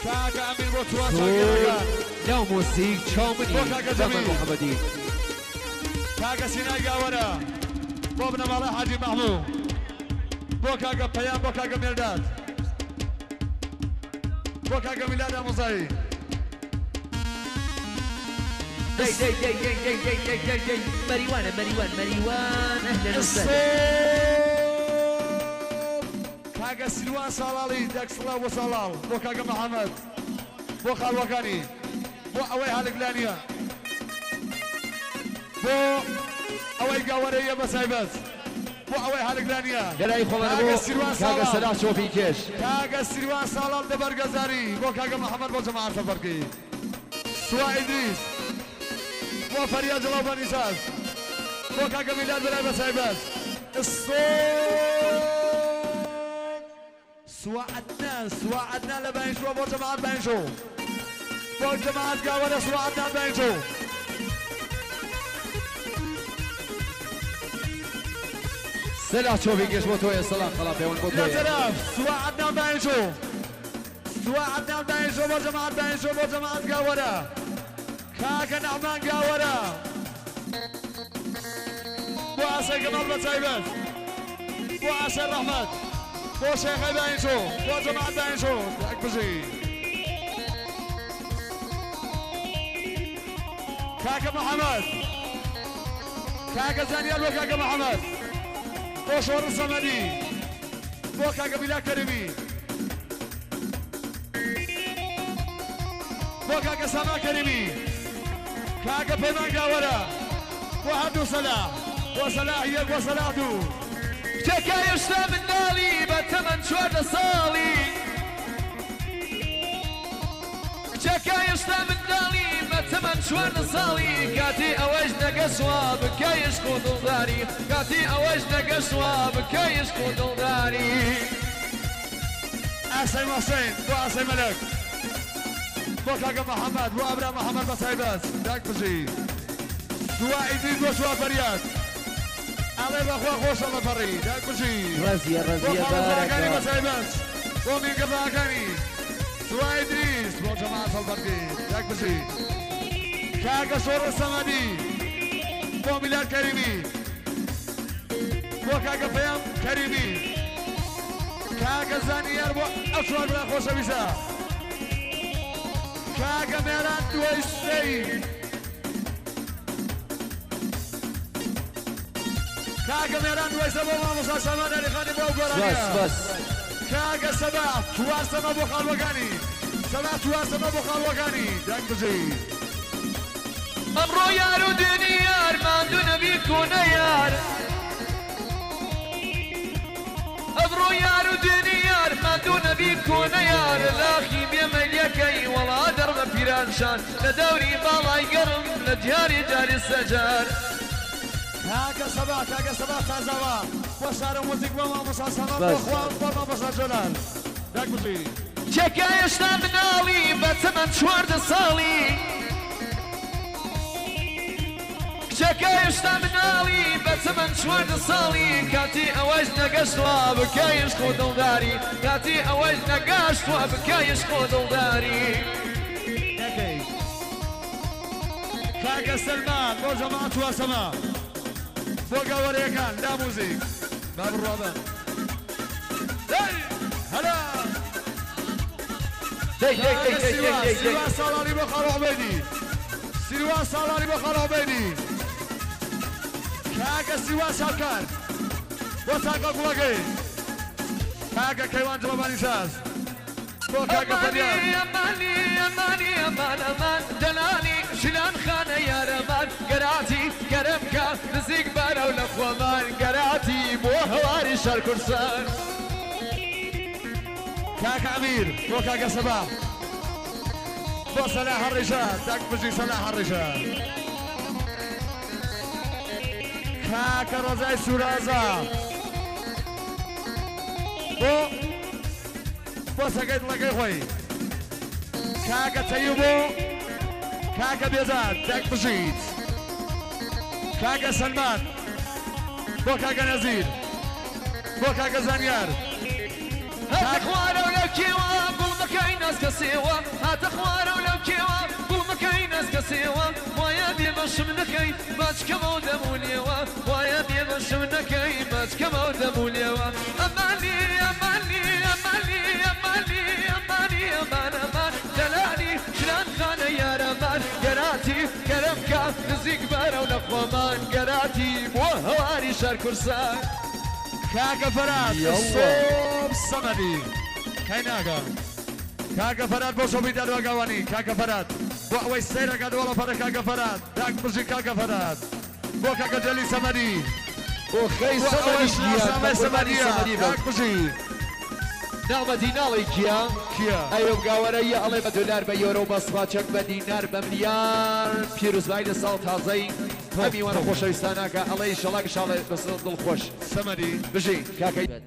كاكا امين بوتوا ساقيرا لو موسيقى شومني زمن محمدي كاكا سيناي قاورا بوبنا مالا حاجي محمود بو كاكا بيان بو كاكا ميلداد بو كاكا ميلاد مزاي داي داي داي داي داي داي داي داي داي مريوان مريوان مريوان اهلا وسهلا كاكا سلوان صلالي داك صلاة وصلال بو كاكا محمد بو خال وكاني بو اوي هالقلانيا بو اوي قاورية مسايبات بو اوي هالقلانيا قلاي خوان بو كاكا سلاح شوفي كيش كاكا سلوان صلال دبر قزاري بو كاكا محمد بو جماعة تفرقي سوا ادريس بو فريا جلال بني ساز بو كاكا ميلاد بلاي مسايبات الصوت سوا عدنا لبنشو بو جماعة بنشو بو جماعة قاورة سوا عدنا بنشو سلاح شوفي كيش بوتوية سلاح خلاص يا بوتوية لا تراف سوا عدنا بنشو سوا عدنا بنشو بو جماعة بنشو بو جماعة قاورة كاكا نعمان قاورة بو عسى كمال بتسايبات بو عسى الرحمة بو شيخ بنشو بو جماعة بنشو اكبزي كاكا محمد كاكا زانيال وكاكا محمد بو شور الصمدي بو كاكا بلا كريمي بو كاكا سما كريمي كاكا بيمان قاورة بو عبدو صلاح وصلاح يب وصلاح دو شكا يشتم النالي بتمن شوار صالي شكا يشتم النالي بتمن شوار صالي كاتي اوجنا قسوة بكايش خذ داري كاتي اوجنا قسوة بكايش خذ داري أحسن محسن بو أحسن ملك بو كاكا محمد بو أبرا محمد بصايبات داك بجي دوا إدريس بو شوا فرياد الله بأخوة خوش الله فري داك بجي رزية رزية بو خالص راكاني بارك بصايبات بو مين قبل راكاني دوا إدريس بو جماعة الفرقي داك بجي كاكا شور الصمدي بو ميلاد كريمي بو كاكا فيام كريمي كاكا زانيار بو أشوار بلا خوش بيسا كاكا ميران دويشتي كاكا ميران دويشتي بو ماموسا سامان الخاني بو قرانيا بس كاكا سبع توار سما بو خالوغاني سبع توار سما بو خالوغاني داك بجي امرو يارو دنيار ما دون بيكون يار امرو يارو دنيار ما دون بيكون يار الاخي بيمليكي والله درب فيرانشان لدوري بالاي قرم لجهاري جاري السجار كاكا سبع تازاوا وصار موزيك بو ماموسا سامان بو خوان بو ماموسا جلال داك بجي شكا يشتم نالي بتمن شوارد صالي شكا يشتم نالي بتمن شوارد صالي كاتي اوجنا قشوا بكايش خذ داري كاتي اوجنا قشوا بكايش خذ داري كاكا سلمان بو جماعة وسما بو قوريكان لا موزيك باب الرابع هلا سلوان صالاري بو خالو عبيدي سلوان صالاري بو خالو عبيدي كاكا سلوان شاكار بو ساكا قواقي كاكا كيوان جلباني ساز بو كاكا فريان اماني اماني امان امان دلاني شلان خانه يا رمان قراتي كرمكا نزيق بارا ولخومان قراتي بو هواري شار كرسان كاكا امير بو كاكا صباح بو صلاح الرجال داك بجي صلاح الرجال كاكا رزاي سورازا بو سقيت لقي خوي كاكا تيوبو كاكا بيزاد داك بجيت كاكا سلمان بو كاكا نزير بو كاكا زانيار هاك وانا ولكي واقول بكاي ناس كسيوة لي بشمنك ايمت كما ودموليوا اماني اماني اماني اماني اماني امان امان دلالي شلان خانه يا رمان قراتي كلامك نزيق بارا ونقومان قراتي وهواري شار كرسان كاكا فراد الصوب الصمدي هيناقا كاكا فراد بوصو بيداد وقواني كاكا فراد بوحوي السيرة قد ولا فرق كاكا فراد داك برجي كاكا فراد بو كاكا جلي صمدي وخي بوحوي صمدي صمدي داك برجي نعم ديناري كيا ايوب قاوريا الله بدولار بيورو بصباتشك بدينار بمليار بيروز بايد صوت هازي همي وانا خوش ويستاناك الله يشالله ان شاء الله بس ضل خوش صمدي بجي كاكا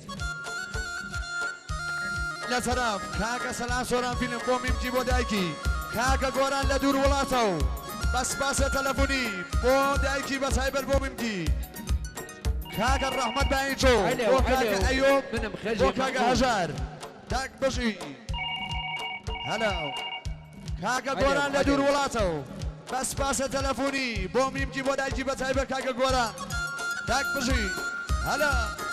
لا سلام كاكا سلام سوران فيلم بوم يمجي بودايكي كاكا قوران لدور ولاتو بس تلفوني بودايكي بس هايبر بوم يمجي كاكا الرحمة باينشو وكاكا ايوب وكاكا هجار داك بشي هلا كاكا قوران لدور ولاتو بس تلفوني بوم يمجي بودايكي بس هايبر كاكا قوران داك بشي هلا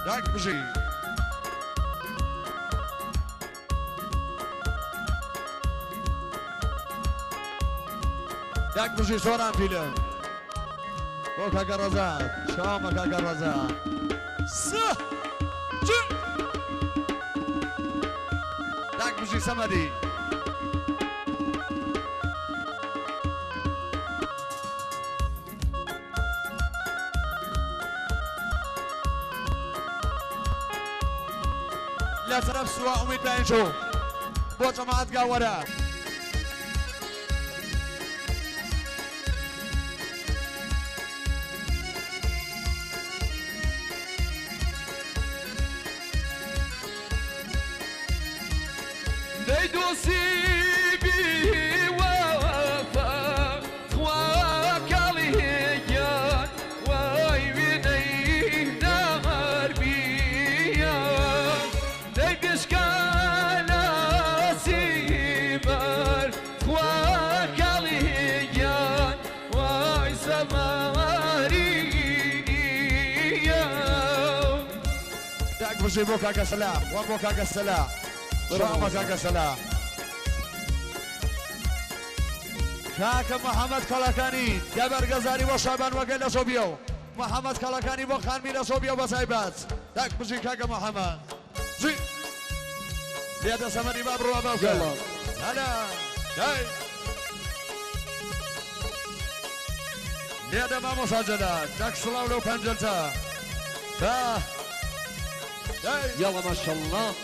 داك بجي داك بجي سوران فيلم بو كاكا رزاق شاما كاكا رزاق سه جي داك بجي سمدي لا طرف سواء اميد باينشو بو جماعة قاورا بجي بو كاكا سلاح وبو كاكا سلاح شاما كاكا سلاح كاكا محمد كلاكاني دبر غزاري وشابان وقيل صوبيو محمد كلاكاني وخان ميلا صوبيو بسايبات داك بجي كاكا محمد جي ليادا سمري باب روا بوكا هلا هاي ليادا مامو ساجدات داك سلاو لو بنجلتا يلا ما شاء الله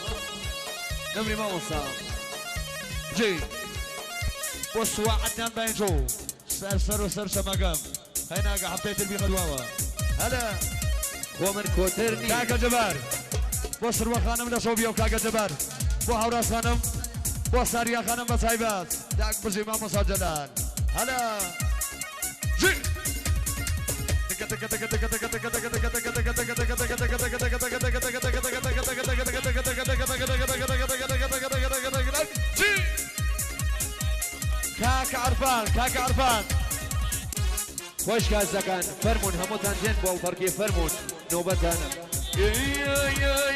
نمري ما وصل جي وسوا عدنان باينجو سر وسر مقام هينا حطيت البي غدواوة هلا ومن كوترني كاكا جبار بوسر وخانم لصوبيا وكاكا جبار بو حوراس خانم بو ساريا خانم بسايبات داك بجي ما مسجلان هلا جي كاكا عرفان خوش كازكان فرمون هموتان جن بول فرقي فرمون نوبتانا يا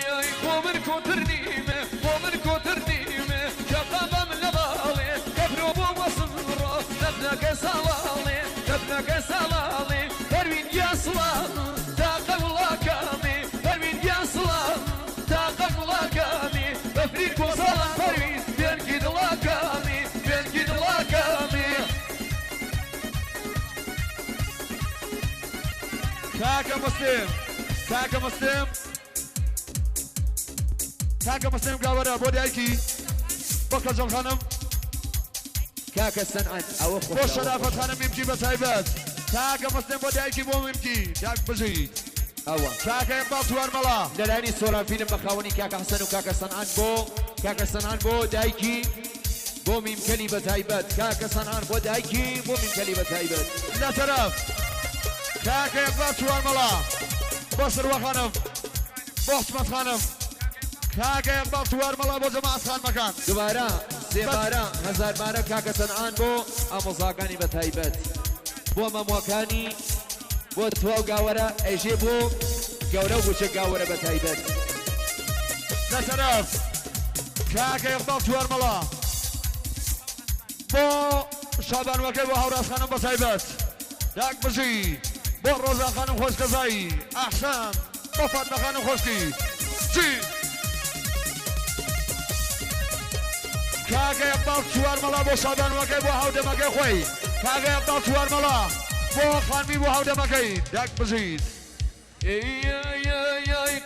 قومر كوترنيمه قومر كوترنيمه شقابا من لبالي كبرو بو وصفرو نبنك سلالي نبنك سلالي فروين يا سلام تاقم لاكامي فروين يا سلام تاقم لاكامي بفريق وصلان فروين بينكد لاكامي بينكد لاكامي كاكا مسلم قاورا بودي ايكي بكر جل خانم كاكا سنعت او بو شرافة خانم يمشي بسايبات کاکە مەستێن بۆ دایکی بۆ ممکی داک بژیت ئەوە کاکە ئەقبال توارمەڵا لەلایەنی سۆرانفیلم بە خاوەنی کاکە حەسەن و کاکە سەنعان بۆ دایکی بۆ میمکەلی بە تایبەت کاکە سەنعان بۆ دایکی بۆ میمکەلی بە تایبەت لە تەرەف کاکە ئەقبال توارمەڵا بۆ سروە خانم بۆ حسمەت خانم کاکە ئەقبال توارمەڵا بۆ جەماعەت خانمەکان دوبارە سێبارە هەزاربارە کاکە سەنعان بۆ ئامۆزاکانی بە تایبەت بۆ مەموەکانی بۆ تواو گاوەرە ئەژێ بۆ گەورە و بچە گاوەرە بە تایبەت لە تەرەف کاکە ئەقبال توارمەڵا بۆ شابانوەکەی بۆ هەوراز خانم بە تایبەت داک بژی بۆ ڕۆزا خانم خۆشکەزایی ئەحسان بۆ فاتمە خانم خۆشکی چی کاکە ئەقبال توارمەڵا بۆ شابانوەکەی بۆ هەودەمەکەی خۆی کاکە ئەقبال توارمەڵا بۆ خانمی بۆ هەودەمەکەی داک بژیت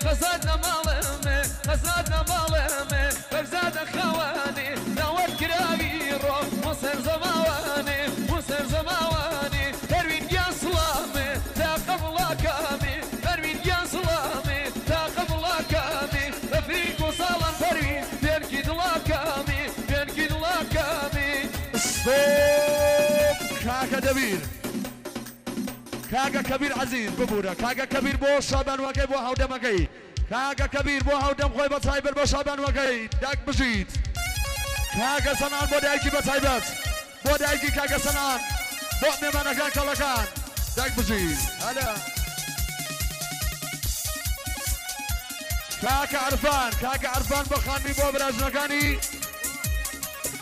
قەزاد نەماڵێمێ قەزاد نەماڵێمێ بەرزادە خەوانێ ناوەت کراوی ڕۆ بۆ سەر زەماوانێ بۆ سەر زەماوانێ هەروین گیان سڵامێ تاقە بڵاکامێ هەروین گیان سڵامێ تاقە بڵاکامێ بەفریک و ساڵان فەروین پێنکی دڵاکامێ پێنکی دڵاکامێ ستۆپ کاکە دەبیر کاکە کەبیر عەزیز ببوورە کاکە کەبیر بۆ شابانوەکەی بۆ هەودەمەکەی کاکە کەبیر بۆ هەودەم خۆی بە تایبەت بۆ شابانوەکەی داک بژیت کاکە سەنعان بۆ دایکی بە تایبەت بۆ دایکی کاکە سەنعان بۆ مێمانەکان کەڵەکان داک بژیت هەلا کاکە عەرفان بە خانمی بۆ برازنەکانی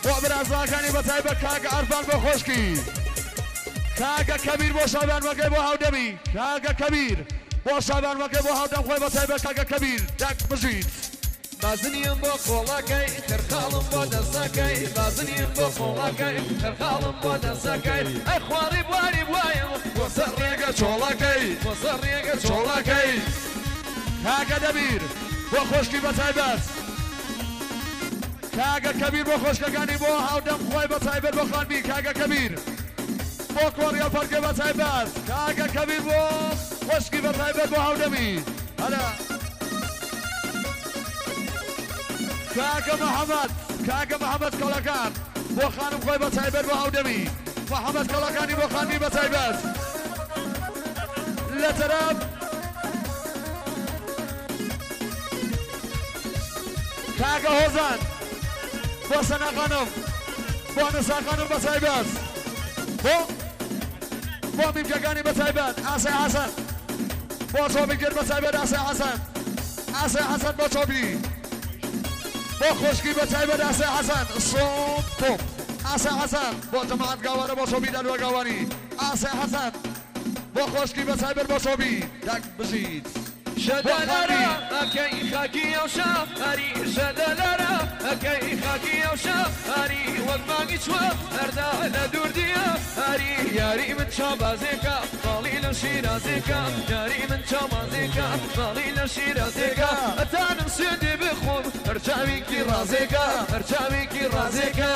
بۆ برازنەکانی بە تایبەت کاکە عەرفان بۆ خۆشکی کاکە کەبیر بۆ شابانوەکەی بۆ هەودەمی کاکە کەبیر بۆ شابانوەکەی بۆ هەودەم خۆی بە تایبەت کاکە کەبیر داک بژیت بازنیم بۆ خۆڵەکەی خەرخاڵم بۆ دەسەکەی بازنیم بۆ خۆڵەکەی خەرخاڵم بۆ دەسەکەی ئەی خواری بواری بوایم بۆ سەر ڕێگە چۆڵەکەی بۆ سەر ڕێگە چۆڵەکەی کاکە دەبیر بۆ خۆشکی بە تایبەت کاکە کەبیر بۆ خۆشکەکانی بۆ هەودەم خۆی بە تایبەت بۆ خانمی کاکە کەبیر بۆ کۆڕیا پەرکە بە تایبەت کاکە کەبیر بۆ خۆشکی بە تایبەت بۆ هەودەمی هەلا کاکە مەحەمەد کەڵەکان بۆ خانم خۆی بە تایبەت بۆ هەودەمی مەحەمەد کەڵەکانی بۆ خانمی بە تایبەت لە تەرەف کاکە هۆزان بۆ سەنا خانم بۆ نەسا خانم بە تایبەت بۆ میمکەکانی بە تایبەت ئاسێ حەسەن بۆ چۆبی کرد بە تایبەت ئاسێ حەسەن بۆ چۆبی بۆ خۆشکی بە تایبەت ئاسێ حەسەن سۆپ ئاسێ حەسەن بۆ جەماعەت گاوانە بۆ چۆبی دەلوە گاوانی ئاسێ حەسەن بۆ خۆشکی بە تایبەت بۆ چۆبی داک بژیت شەدەلەرە ئەکەی خاکی ئەو شەهری شەدەلەرە ئەکەی خاکی ئەو شەهری وەک مانگی چوە هەردا لە دووردیە هەری یاری من چابازێکە باڵی لە شیرازێکە یاری من چابازێکە باڵی لە شیرازێکە ئەتانم سوێندێ بخۆم هەرچاوێکی ڕازێکە هەرچاوێکی ڕازێکە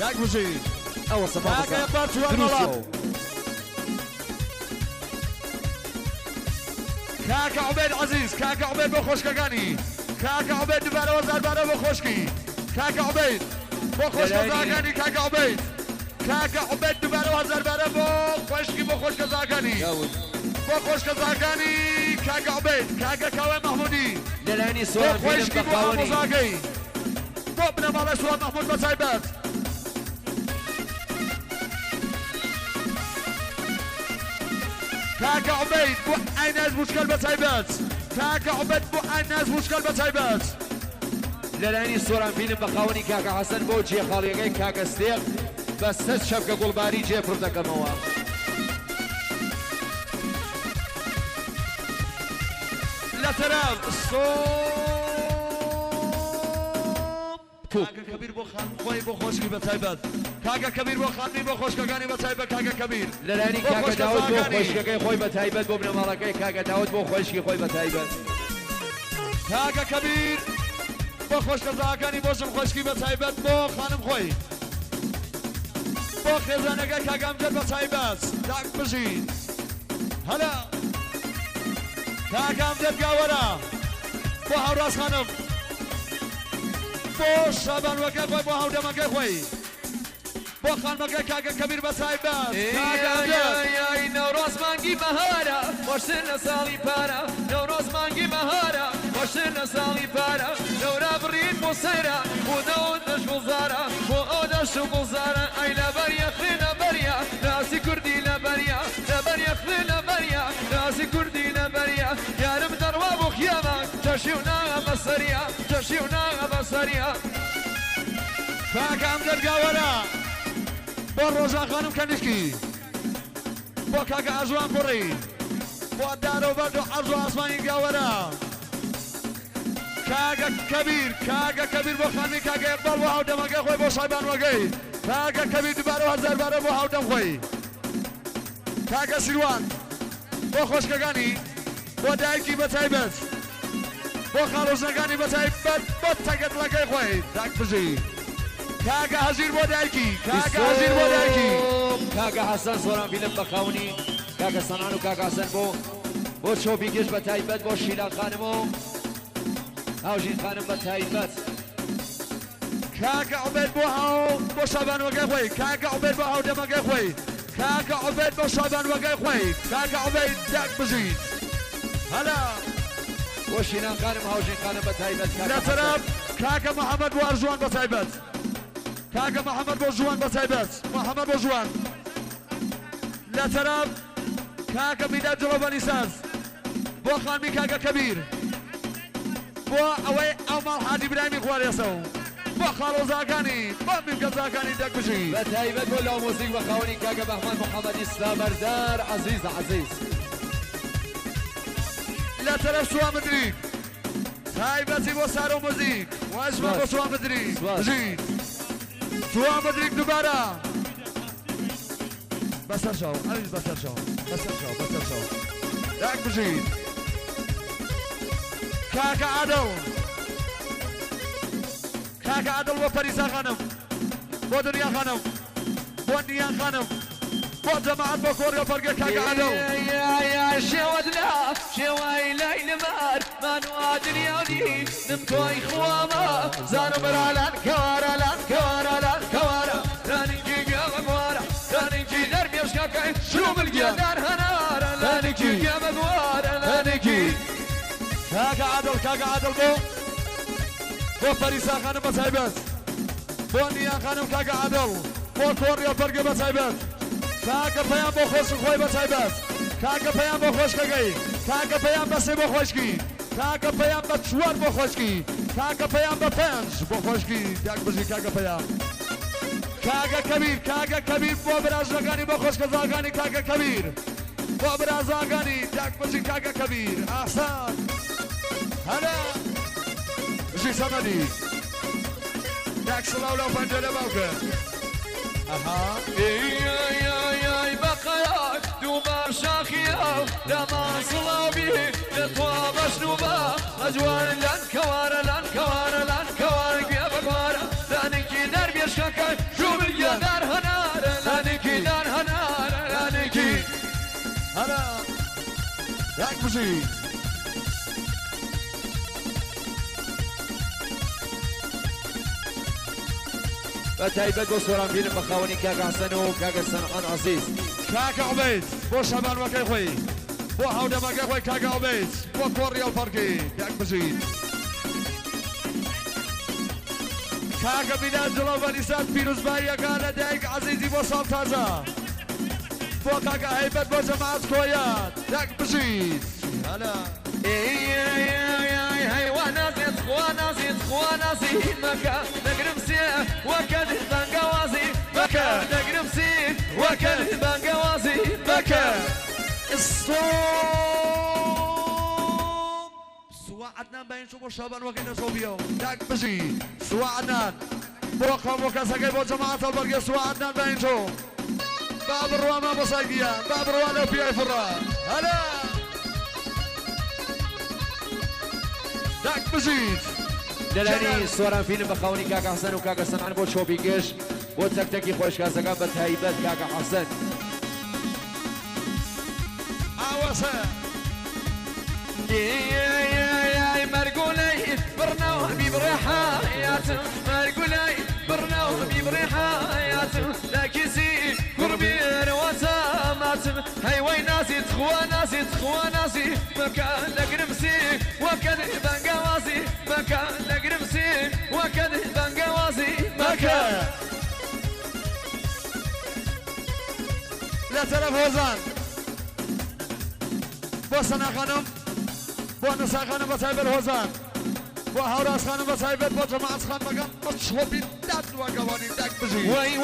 داک بژیت ئەوە کاکە ئەقبال توارمەڵا کاکە عوبێد عەزیز کاکە عوبێد بۆ خۆشکەکانی کاکە عوبێد دوبارەوە زاربارە بۆ خۆشکی کاکە عوبێد بۆ خۆشکەزاکانی کاکە عوبێد دوبارەوە زاربارە بۆ خۆشکی بۆ خۆشکەزاکانی بۆ خۆشکەزاکانی کاکە عوبێد کاکە کاوێ مەحموودی لەلایەنی بۆ سۆرانفیلم خۆشکی بە بۆ خاوەنی ئامۆزاکەی بۆ بنەماڵەی سوان مەحموود بە تایبەت کاکە عوبێد بۆ ئایناز بوشکەل بە تایبەت کاکە عوبێد بۆ ئایناز بوشکەل بە تایبەت لەلایەنی سۆرانفیلم بە خاوەنی کاکە حەسەن بۆ جێخاڵیەکەی کاکە ستێق بە سەد شەفکە گوڵباری جێپڕ دەکەمەوە لە تەرەف کاکە کەبیر بۆ خانم خۆی بۆ خۆشکی بە تایبەت کاکە کەبیر بۆ خانمی بۆ خۆشکەکانی بە تایبەت کاکە کەبیر لەلایەنی کاکە داوود بۆ خۆشکەکەی خۆی بە تایبەت بۆ بنەماڵەکەی کاکە داوود بۆ خۆشکی خۆی بە تایبەت کاکە کەبیر بۆ خۆشکەزاکانی بۆشم خۆشکی بە تایبەت بۆ خانم خۆی بۆ خێزانەکە کاگام جەر بە تایبەت داک بژین هەلا کاگام جەر گاوەرە بۆ هەوراز خانم بۆ شابانوەکە خۆی بۆ هەودەمەکە خۆی بۆ خانمەکە کاگە کەبیر بە تایبەت کاگام جەر نەورۆز مانگی بەهارە خۆشتر لە ساڵی پارە نەورۆز مانگی بەهارە خۆشتر لە ساڵی پارە نەورا بڕین بۆ سەیرە بۆ دەوت دەش گوڵزارە بۆ ئەو دەشت و گوڵزارە ئەی لەبەریە خوێ لەبەریە راسی کوردی لەبەریە لەبەریە خوێ لەبەریە راسی کوردی لەبەریە یارم دەڕوا بۆ خیامە چەشی و ناغە بەسەریە چەشی و ناغە بەسەریە کاگام جەر گاوەرە بۆ ڕۆژان خانم کەنیشکی بۆ کاگە ئەژوان کوڕی بۆ دارۆبەر و عەرز و ئاسمانی گاوەرە کاگە کەبیر بۆ خانمی کاگە ئیقبال بۆ هاودەمەکە خۆی بۆ شایبانوەکەی کاگە کەبیر دووبارە و هەزار بارە بۆ هاودەم خۆی کاگە سیروان بۆ خۆشکەکانی بۆ دایکی بە تایبەت بۆ خاڵۆزنەکانی بە تایبەت بۆ تەگەتڵەکەی خۆی داک بژی کاگە هەژیر بۆ دایکی کاگە هەژیر بۆ دایکی کاگە حەسەن سۆران فیلم بەخاونی کاگە سەنان و کاگە حەسەن بۆ چۆپی گشت بە تایبەت بۆ شیلا خانم و هاوژین خانم بە تایبەت کاگە عوبێد بۆ شابانوەکەی خۆی کاگە عوبێد بۆ هاودەمەکەی خۆی کاگە عوبێد بۆ شابانوەکەی خۆی کاگە عوبێد داک بژیت هەلا بۆ شیلان خانم هاوژین خانم بە تایبەت لە تەرەف کاگە محەممەد بۆ ئەرژوان بە تایبەت کاگە محەممەد بۆ ژوان بە تایبەت محەممەد بۆ ژوان لە تەرەف کاگە میداد جڵۆبەنی ساز بۆ خانمی کاگە کەبیر بۆ ئەوەی ئەو ماڵ حاجی برایمی خوارێسە و بۆ خاڵۆزاکانی بۆ میمکەزاکانی دەکبژی بە تایبەت بۆ لاو مۆزیک بەخاونی کاگە بەحمان محەممەدی سلامەردار عەزیز لە تەرەف سووا مدریک تایبەتی بۆ سارۆ مۆزیک واژمان بۆ سووا مدریک بژیت سووا مدریک دووبارە بەسەر شەو ئەویش بەسەر شەو داک بژیت کاکە عادڵ بۆ پەریسا خانم بۆ دنیا خانم بۆ نیان خانم بۆ جەماعەت بۆ کۆڕی و پەرگە کاکە عادڵ شێوەت لا شێوای لای لەمار مانوا دنیاوی نم تۆی خوامە زانم بەرالان کەوارە رانێکی گەمە گوارە رانێکی دەرمێشکەکەی شروع بلگە دار هەنارە رانێکی گەمە گوارە رانێکی کاکە عادڵ بۆ پەریسا خانم بە تایبەت بۆ نیان خانم کاکە عادڵ بۆ کۆڕی و پەرگە بە تایبەت کاکە پەیام بۆ خۆشک خۆی بە تایبەت کاکە پەیام بۆ خۆشکەکەی کاکە پەیام بە سێ بۆ خۆشکی کاکە پەیام بە چوار بۆ خۆشکی کاکە پەیام بە پێنج بۆ خۆشکی داک بژی کاکە پەیام کاکە کەبیر بۆ برازەکانی بۆ خۆشکەزاکانی کاکە کەبیر بۆ برازاکانی داک بژی کاکە کەبیر ئاسان هەلا بژی سەمەدی داک سڵاو لەو پەنجەرە باوکە ئەها بەقەیاک دووبار شاخیە لەمان سڵاوی لە تۆ بەشنوبە ئەجوان لەن کەوارە گوێ بەگوارە لانێکی دەربێشەکە ژووبلگە دار هەنارە لانێکی دار هەنارە لانێکی هەلا داک بژی بە تایبەت بۆ سۆران فیلم بەخاوەنی کاکە حەسەن و کاکە سەنعان عەزیز کاکە عوبەید بۆ شەبانوەکەی خۆی بۆ هاودەمەکەی خۆی کاکە عوبەید بۆ کۆڕی و پەرگی داک بژیت کاکە میداد جڵۆبەنی ساز پیرۆزباییەکە لە دایک عەزیزی بۆ ساڵ تازە بۆ کاکە هەیبەت بۆ جەماعەت کۆیان داک بژیت هەلا هەیوانازێت خوانازی مەکە دەگرم سێ وەکەن بەنگەوازی مەکە دەگرم سێ وەکەن بەنگەوازی مەکە سوا عدنان باین شو بۆ شەبانوەکەی نەسۆبیەوە داک بژی سوا عدنان بۆ قەوم و کەسەکەی بۆ جەماعەت هەڵبەرگێ سوا عدنان باین شو با بڕواما بۆ سایدیان با بڕوا لەو پیای فڕا هەلا داک بژیت لەلانی سۆران فیلم بەخاوەنی کاکە حەسەن و کاکە سەنعان بۆ چۆپی گەشت بۆ تەکتەکی خۆشکاسەکان بە تایبەت کاکە حەسەن ئاوەسە مرقولي برناو بيبري حياتم مرقولي برناو بيبري حياتم لكيسي قربي رواتاماتم هاي وين ناسي تخوا ناسي مكان لقرمسي وكان بنقوازي مكان لقرمسي وكان بنقوازي مكان لا تلف هوزان بوسنا خانم بو نسا خانم بسایبر هوزان بو هوراس خانم بسایبر بو جماعت خان مگم بشوبی داد و قوانین دک بجی وای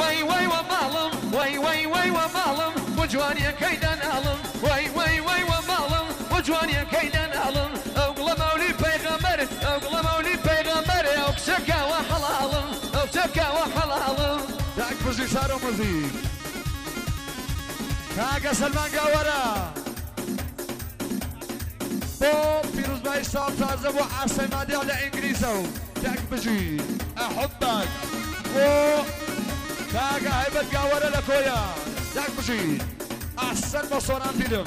ومالم وای ومالم وجواني كيدان ألم وای ومالم وجواني كيدان ألم أقل مولي بيغمر أقل مولي بيغمر أكشكا وحلالم أكشكا وحلالم دک بجی سارو موزیک کاغا سلمان گاورا بو فيروز باي صار تعذب وعاصم مادي على انجليزو داك بجي احبك و كاغا هيبت قاورة لكويا داك بجي احسن بصوران فيلم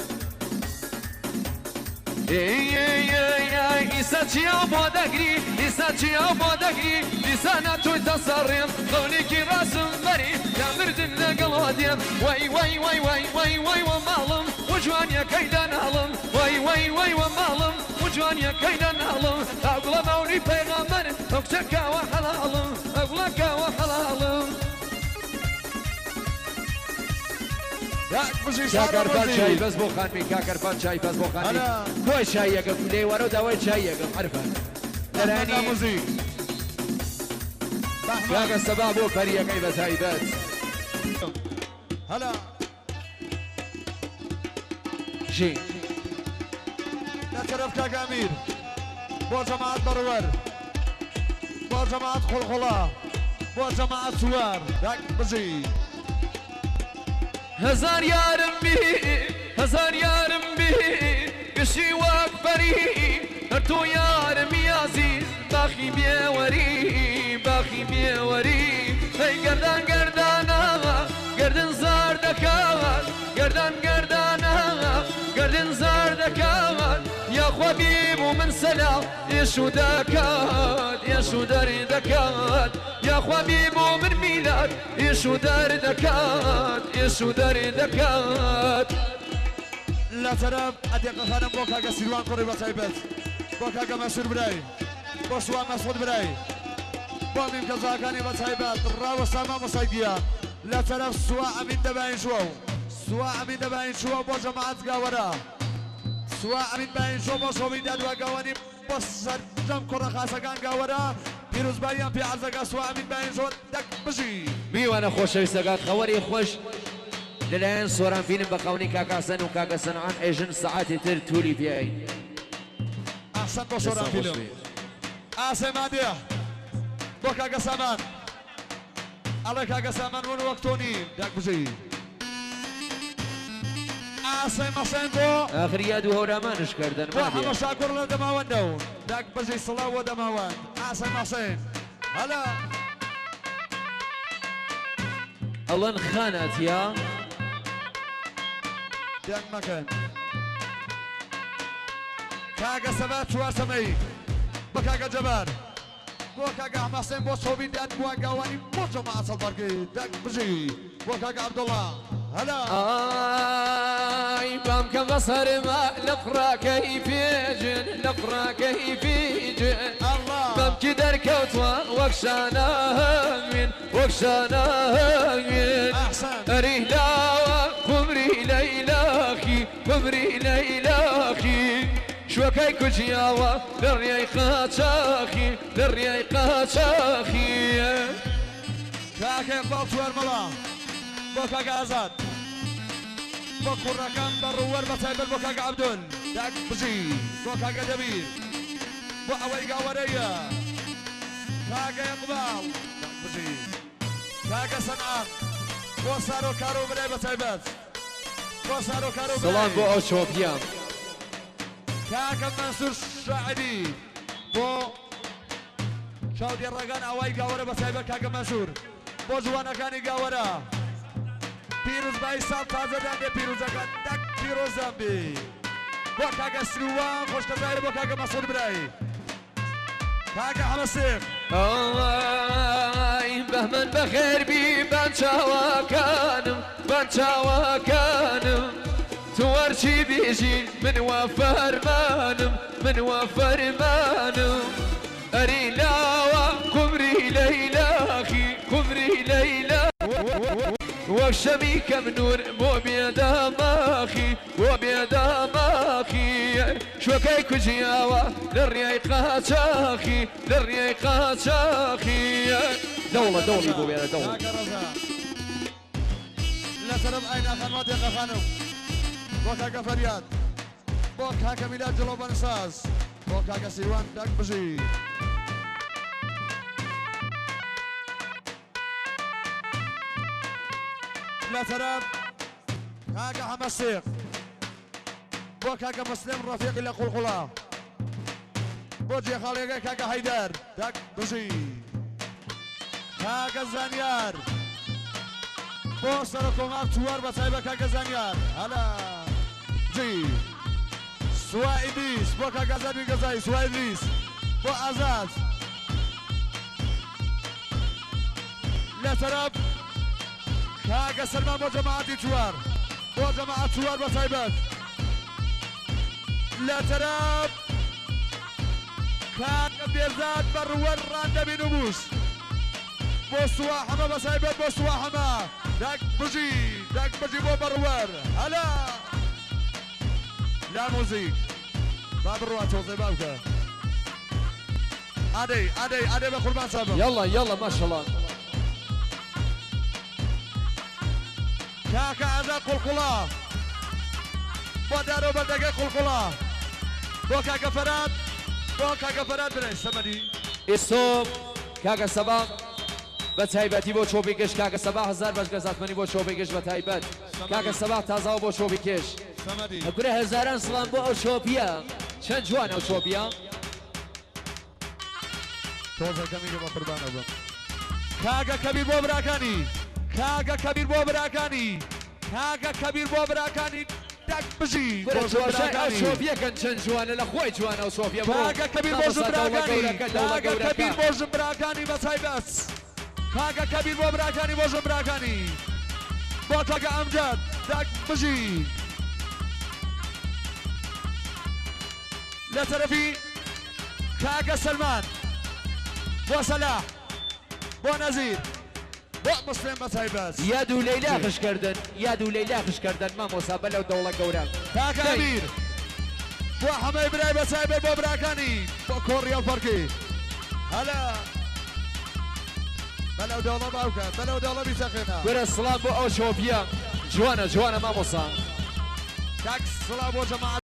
إساتشي أبو دقري إساتشي أبو دقري لسانا توي تصرف قوليكي راسم بري يا مردن لقلوديم وای ومالم وجوانيا كيدان ألم وای ومالم وجوانيا كيدان ألم أقول مولي بيغمر أكتكا وحلالم أقولك وحلالم كاكر فان شاي بس بو خانمي كاكر فان شاي بس بو خانمي كوي شاي يقف لي ورو داوي شاي يقف عرفه هلا موزيك كاكا السباب بو فريق كيف سايبات هلا جي لا ترف كاكا امير بو جماعة برور بو جماعة خلخلا بو جماعة سوار داك بجي هزار يارم به قشي واكبري هرتو يارم يازي باخي بيوري هي قردن زار دكاوان قردن زار دكاوان يا خبيب ومن سلام يشو دكات يا خبيب ومن ميلاد يشو دكات لا تراب أديك خانم بوكا سيروان قريبا تايبت بوكا مسؤول براي بوسوان مسؤول براي بوميم كزاكاني بتايبت راو ساما مسايقيا لا تراب سواء من دباين شو بو جماعة قاورا سواء من باين شو بو شو بيداد وقواني بس جم كرة خاصة كان قاورا فيروز بايان في عرضك سواء من باين شو دك بجي بيوانا خوش ويساقات خواري خوش للآن صوران فيلم بقوني كاكا سن وكاكا سنعان ايجن ساعاتي تر تولي فيهاي أحسن بصوران فيلم آسي مادية بو كاكا سامان على كاكا سامان ون وقتوني دك بجي آسي مسين بو آخر يادو هورا ما نشكردن بو حما شاكور لدماوان دون دك بجي صلاة ودماوان آسي مسين هلا الله انخانت يا ديان مكان كاكا سبات شوار سمي بكاكا جبار بوكاكا حماسين بو صوبين ديان بو قواني بو جماعة الفرقي دك بجي بوكاكا عبد الله هلا اي بام كمصر ما لقرا كيف يجن الله بام كدر كوتوا وكشانا من احسن ريلا قمري ليلاخي شوكاي كجياوا للريقات شاخي كاكا يقبل شوار ملا بوكاكا ازاد بكرة كان برور بسايبر بوكاكا عبدون داك بجي بوكاكا جميل بو اوي قاورية كاكا يقبل داك بجي كاكا سنعان بو سارو كارو بلاي بسايبر بو سارو كارو بلاي سلام بو اوشوبيام كاكا منصور الشاعدي بو شاودي الرقان اوي قاوري بسايبر كاكا منصور بۆ جوانەکانی گاوەرە پیرۆزبایی ساڵ تازەدان بێ پیرۆزەکان دەک پیرۆزان بێ بۆ کاکە سروان خۆشکەزایرە بۆ کاکە مەسعود برایی کاکە هەمەسێق ئەڵای بەمن بەخێربی بانچاوەکانم تو وەرچی بیژی من وە فەرمانم ئەری لاوە کومری لەیلاخی وەک شەمی کەم نور بۆ بێداماخی شوەکەی کوژیاوە لە ڕێی قاچاخی دەوڵی بۆ وێرە دەوڵ کاکە ڕەزا لەسەرم ئاینا خانوە دێقە خانم بۆ کاکە فەریاد بۆ کاکە میلاد جڵۆ بەنساز بۆ کاکە سیروان دەک بژی لەسەرم کاکە هەمەسێق بۆ کاکە مسلم ڕەفیقی لە قوڵقوڵا بۆ جێخاڵیەکەی کاکە هەیدەر دەک بژی کاکە زانیار بۆ سەر کۆمار چوار بە تایبە کاکە زانیار هەلا جی سوا ئیدریس بۆ کاکە زەدوی گەزایی سوا ئیدریس بۆ ئازاد لە تەرەف کاکە سەلمان بۆ جەماعەتی چوار بۆ جەماعەت چوار بە تایبەت لە تەرەف کاکە بێزاد بەڕوەر ڕاندەبی نووس بۆ سوا حەمە بە تایبەت بۆ سوا حەمە دەک بژی بۆ بەڕوەر هەلا لا موزیک با بڕوا تۆزێ با بکە ئادەی بە قوربان چابم يلا ماشاءالله کاکە ئازاد قوڵقوڵا بۆ دارۆ بەردەگەی قوڵقوڵا بۆ کاکە فەراد برێ سەمەدی ئێستۆ کاکە سەباق بە تایبەتی بۆ چۆپی کەش کاکە سەباق هەزار بەش گەزاتمەنی بۆ چۆپی کەش بە تایبەت کاکە سەباق تازاوە بۆ چۆپی کەش سەمەدی گورە هەزاران سڵام بۆ ئەو چۆپیە چەند جوان ئەو چۆپیە تۆزەکەمی بە قوربانە بم کاکە کەبیر بۆ براکانی دەک بژی گورە ئەو چۆپیەکەن چەند جوانە لە خۆی جوانە ئەو چۆپیە کاکە کەبیر بۆ ژمبراکانی بە تایبەت کاکە کەبیر بۆ براکانی بۆ ژمبراکانی بۆ کاکە ئەمجاد دەک بژی لە تەرەفی کاکە سەلمان بۆ سەلاح بۆ نەزیر بۆ مسلم بە تایبەت یاد و لەیلا خشکردن مامۆسا بەلەو دەوڵە گەورە کاکە ئەمیر بۆ هەمەی برای بە تایبەت بۆ براکانی بۆ کۆڕیال پەرکی هەلا بەلەو دەوڵە باوکە بەلەو دەوڵە بیسەقێنە گورە سڵام بۆ ئەو چۆپیە جوانە مامۆسا کاک سڵاو بۆ جەماعەت